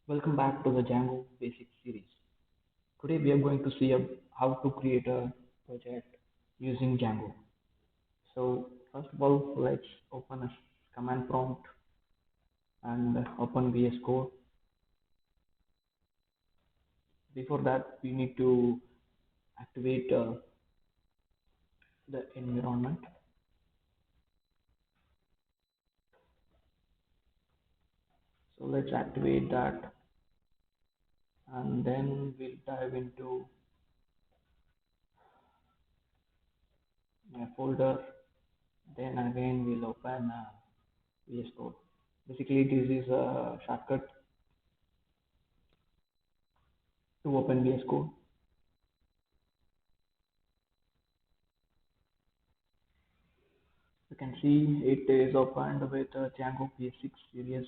Welcome back to the Django Basics series. Today we are going to see how to create a project using Django. So first of all, let's open a command prompt and open VS Code. Before that, we need to activate the environment. So let's activate that, and then we'll dive into a folder. Then again, we'll open VS Code. Basically, this is a shortcut to open VS Code. You can see it is opened with Django P6 series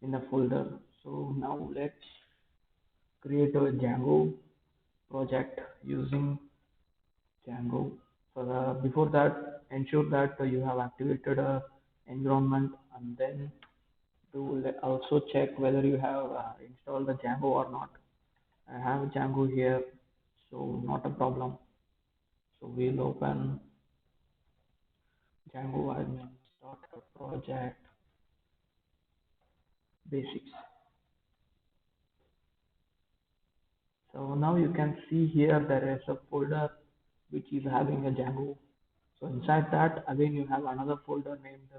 in the folder. So now let's create a Django project using Django. Before that, ensure that you have activated a environment, and then also check whether you have installed the Django or not. I have Django here, so not a problem. So we'll open Django admin project basics. So now you can see here there is a folder which is having a Django. So inside that again you have another folder named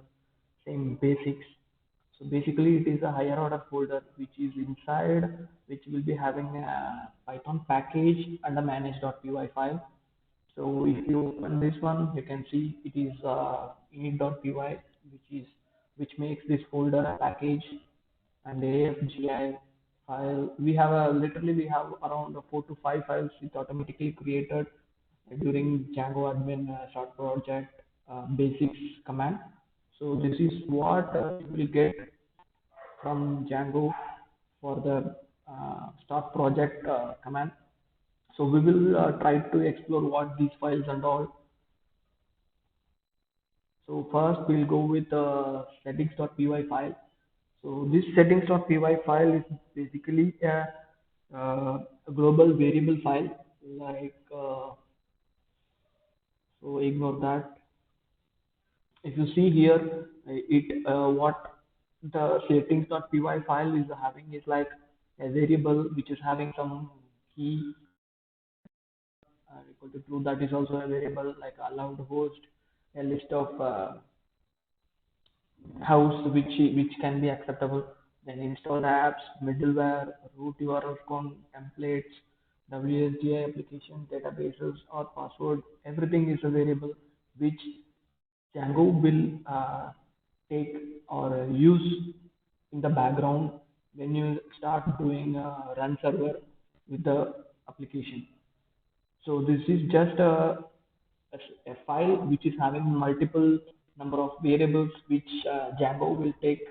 same basics. So basically it is a higher order folder which is inside, which will be having a Python package and a manage.py file. So if you open this one, you can see it is init.py, which makes this folder a package, and AFGI file. We have around 4 to 5 files which automatically created during Django admin start project basics command. So this is what you will get from Django for the start project command. So we will try to explore what these files and all. So first we'll go with the settings.py file. So this settings.py file is basically a global variable file. Like so ignore that. If you see here, it what the settings.py file is having is like a variable which is having some key equal to true. That is also a variable like allowed host, a list of house which can be acceptable. Then install apps, middleware, root URL templates, WSGI application, databases or password. Everything is a variable which Django will take or use in the background when you start doing run server with the application. So this is just a file which is having multiple number of variables which Django will take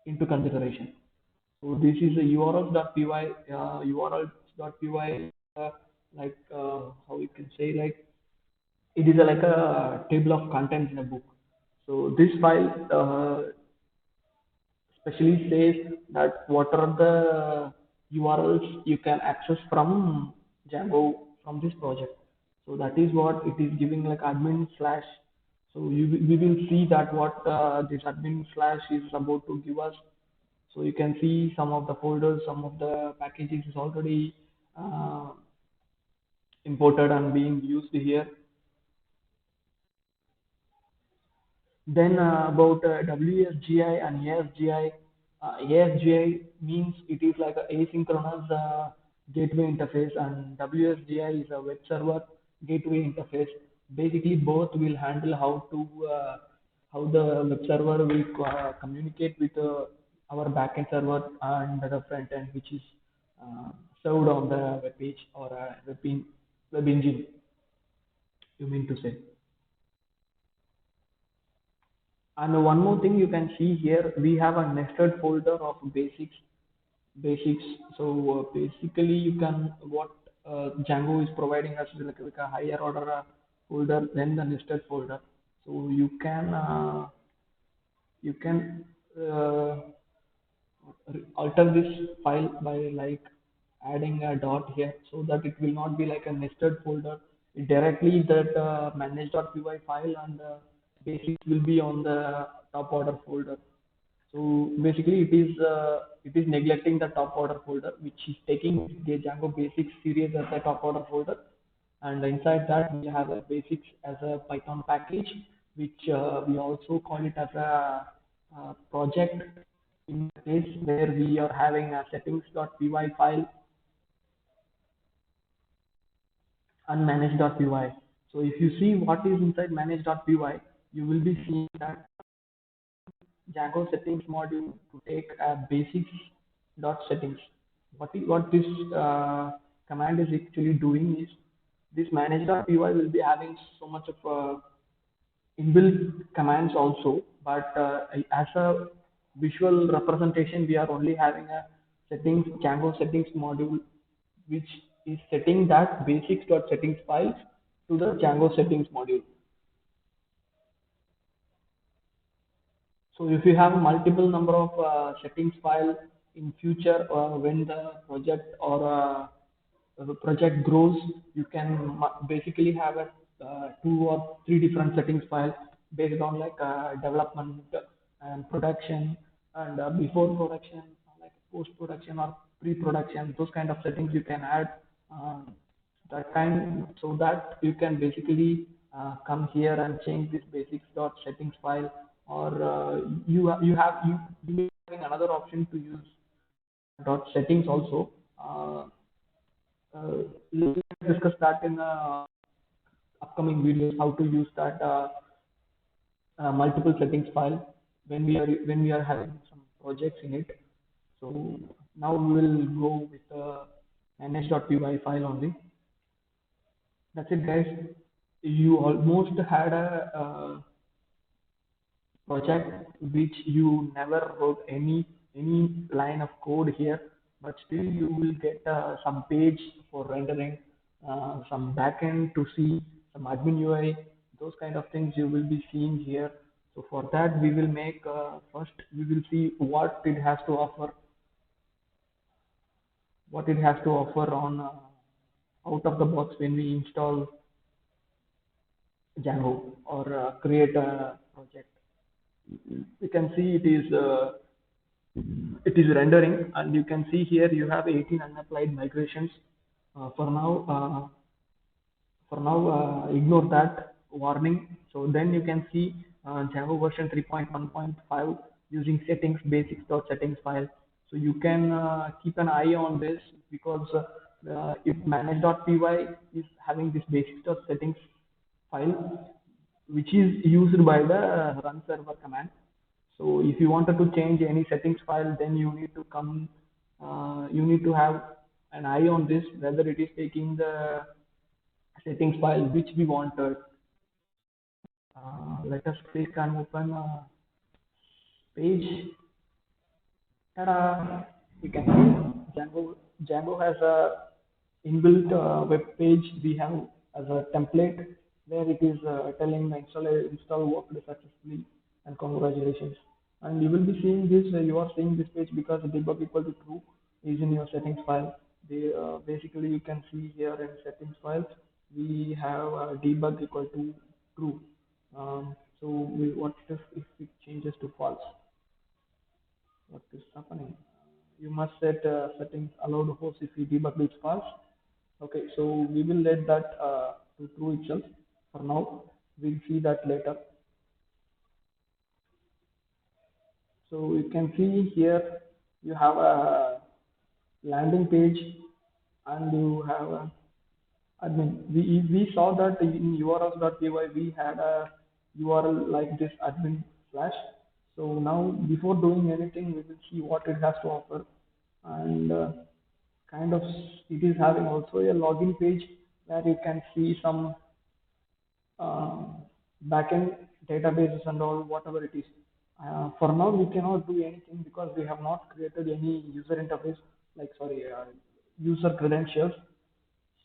into consideration. So this is a urls.py, urls.py, how you can say, like it is like a table of contents in a book. So this file especially says that what are the URLs you can access from Django from this project. So that is what it is giving like admin slash. So we will see that what this admin slash is about to give us. So you can see some of the folders, some of the packages is already uh, imported and being used here. Then about WSGI and ASGI. ASGI means it is like a asynchronous gateway interface, and WSGI is a web server gateway interface. Basically, both will handle how the web server will communicate with our backend server and the front end, which is uh, served on the web page or web engine. You mean to say? And one more thing you can see here, we have a nested folder of basics. So basically, you can what Django is providing us with like a higher order folder than the nested folder. So you can uh, alter this file by like adding a dot here so that it will not be like a nested folder. It directly that manage.py file and basics will be on the top order folder. So basically, it is neglecting the top order folder, which is taking the Django Basics series as a top order folder, and inside that we have a basics as a Python package, which we also call it as a project in case where we are having a settings.py file and manage.py. So if you see what is inside manage.py, you will be seeing that Django settings module to take basics dot settings. What this command is actually doing is this manage.py will be having so much of inbuilt commands also, but as a visual representation, we are only having a settings Django settings module, which is setting that basics.settings files to the Django settings module. So if you have multiple number of settings file in future, when the project or the project grows, you can basically have a two or three different settings file based on like development and production and before production, like post production or pre production. Those kind of settings you can add. Uh, that kind so that you can basically come here and change this basics dot settings file, or you may having another option to use dot settings also. Uh, let's discuss that in upcoming videos how to use that multiple settings file when we are having some projects in it. So now we will go with the manage.py file only. That's it, guys. You almost had a project which you never wrote any line of code here, but still you will get some page for rendering, some backend to see, some admin UI, those kind of things you will be seeing here. So for that, we will make first we will see what it has to offer on out of the box when we install Django or create a project. You can see it is rendering, and you can see here you have 18 unapplied migrations. Uh, for now, uh, ignore that warning. So then you can see Django version 3.1.5 using settings basics.settings file. So you can keep an eye on this because if manage.py is having this basics.settings file, which is used by the run server command. So if you wanted to change any settings file, then you need to come, you need to have an eye on this, whether it is taking the settings file which we wanted. Let us click and open a page. Ta-da! You can see Django has a inbuilt web page we have as a template where it is telling the install worked successfully and congratulations. And you will be seeing this, you are seeing this page because debug equal to true is in your settings file. Basically, you can see here in settings files, we have debug equal to true. So what if it changes to false? What is happening? You must set settings allowed host if you debug is false. Okay, so we will let that to true itself for now. We'll see that later. So you can see here you have a landing page and you have a admin. We saw that in urls.py we had a URL like this admin slash. So now before doing anything, we will see what it has to offer, and kind of it is having also a login page where you can see some uh, backend databases and all whatever it is. For now, we cannot do anything because we have not created any user interface, like sorry, user credentials.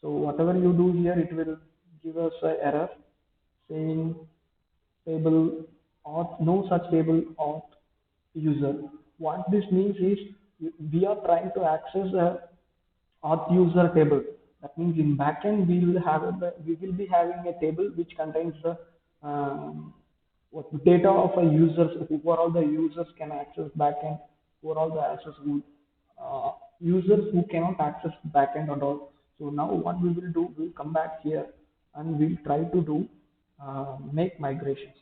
So whatever you do here, it will give us an error saying table auth, no such table auth user. What this means is we are trying to access a auth user table. That means in backend we will be having a table which contains the what data of a users, who are all the users can access backend, who are all the access who users who cannot access backend and all. So now what we will do, we'll come back here and we'll try to do make migrations.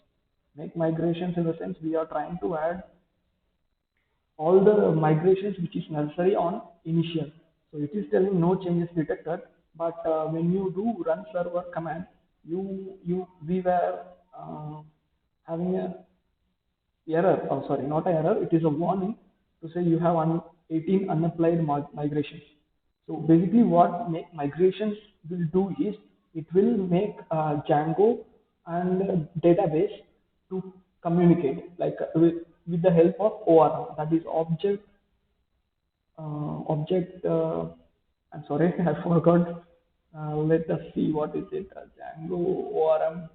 Make migrations in the sense we are trying to add all the migrations which is necessary on initial. So it is telling no changes detected, but when you do run server command, we were having a error, oh sorry, not an error, it is a warning to say you have 18 unapplied migrations. So basically what migrations will do is it will make Django and database to communicate like with the help of ORM, that is object, I'm sorry, I forgot. Let us see what is it, Django ORM,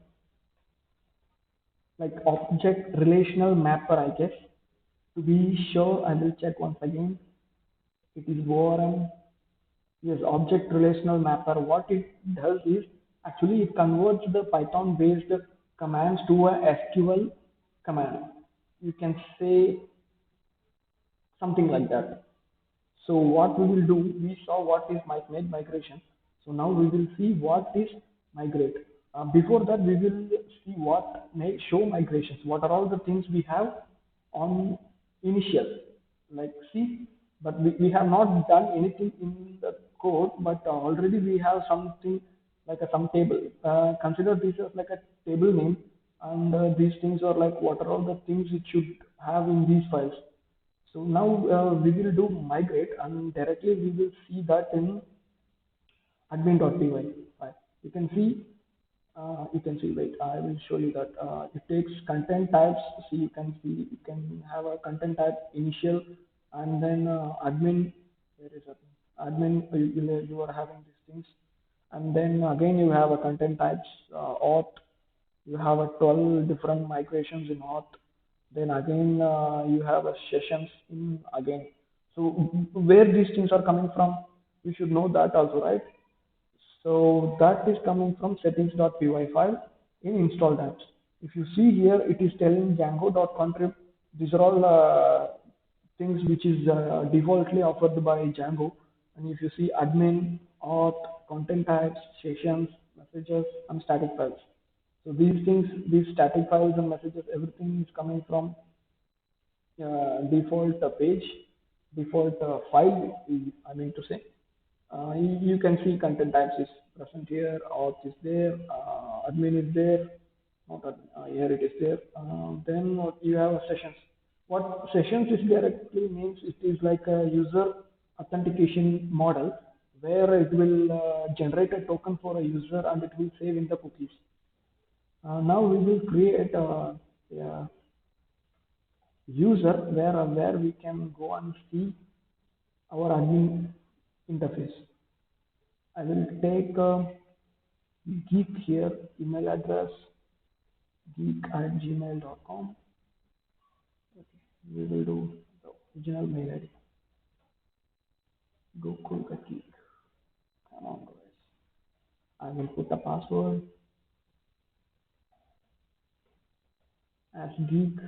like object relational mapper, I guess. To be sure, I will check once again. It is ORM. Yes, object relational mapper. What it does is actually it converts the Python based commands to a SQL command. You can say something like that. So what we will do, we saw what is make migration. So now we will see what is migrate. Before that, we will see what may show migrations. What are all the things we have on initial, like see, but we have not done anything in the code, but already we have something like some table. Consider this as like a table name, and these things are like what are all the things it should have in these files. So now we will do migrate and directly we will see that in admin.py file. You can see, wait, I will show you that it takes content types. See, you can have a content type initial and then admin, where is admin? Admin, you are having these things. And then again, you have a content types, auth, you have a 12 different migrations in auth, then again you have a sessions in again. So where these things are coming from, you should know that also, right? So that is coming from settings.py file in installed apps. If you see here, it is telling django.contrib. These are all things which is defaultly offered by Django. And if you see admin, auth, content types, sessions, messages, and static files. So these things, these static files and messages, everything is coming from default page, default file, I mean to say. You can see content types is present here, auth is there, admin is there, not admin, here it is there. Then what you have sessions. What sessions is directly means, it is like a user authentication model where it will generate a token for a user and it will save in the cookies. Now we will create a user where we can go and see our admin interface. I will take geek here, email address geek@gmail.com. We will do the original mail ID. Gokul the geek. Come on, guys. I will put a password as geek.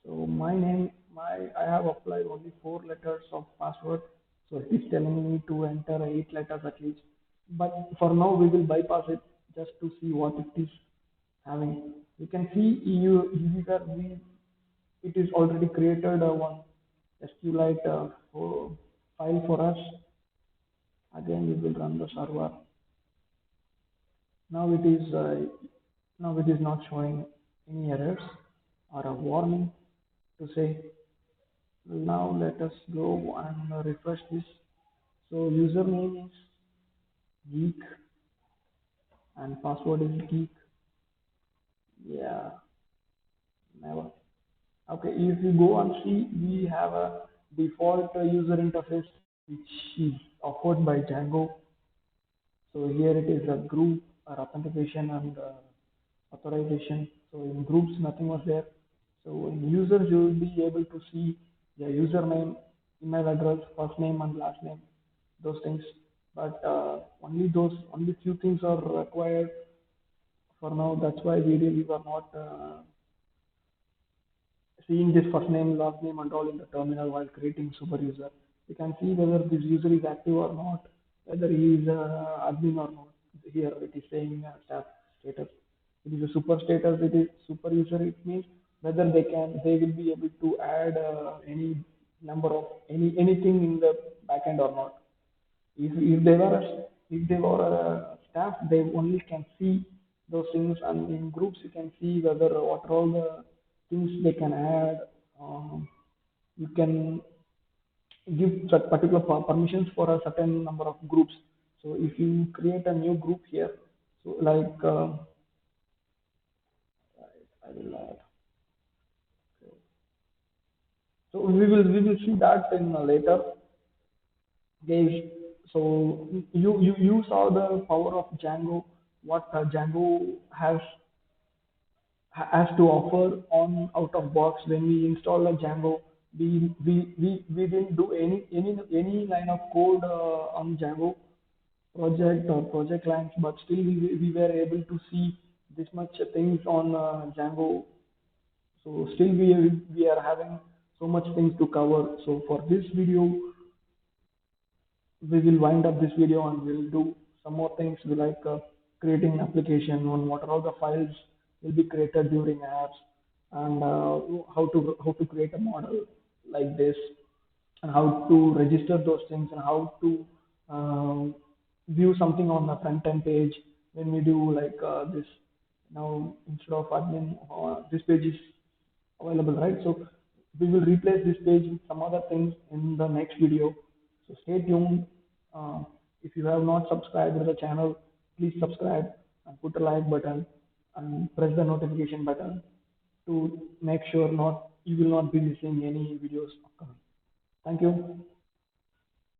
So my name, I have applied only 4 letters of password. So it is telling me to enter 8 letters at least. But for now, we will bypass it just to see what it is having. You can see it is already created one SQLite file for us. Again, we will run the server. Now it is not showing any errors or a warning to say. Now let us go and refresh this. So username is geek and password is geek. Yeah, never. Okay, if you go and see, we have a default user interface which is offered by Django. So here it is a group or authentication and authorization. So in groups, nothing was there. So in users, you will be able to see yeah, username, email address, first name and last name, those things. But only few things are required for now. That's why we were not seeing this first name, last name, and all in the terminal while creating super user. We can see whether this user is active or not, whether he is admin or not. Here it is saying staff status. It is a super status. It is super user. It means whether they will be able to add any number of anything in the backend or not. If they were a staff, they only can see those things, and in groups you can see whether what are all the things they can add. Um, you can give such particular permissions for a certain number of groups. So if you create a new group here, so like I will so we will see that in later days. So you saw the power of Django, what Django has to offer on out of box when we install a Django. We didn't do any line of code on Django project or project lines, but still we were able to see this much things on Django. So still we are having so much things to cover. So for this video, we will wind up this video and we'll do some more things. We like creating an application on what are all the files will be created during apps, and how to create a model like this, and how to register those things, and how to view something on the front end page when we do like this. Now instead of admin, this page is available, right? So we will replace this page with some other things in the next video. So stay tuned. Uh, if you have not subscribed to the channel, please subscribe and put a like button and press the notification button to make sure not you will not be missing any videos upcoming. Thank you.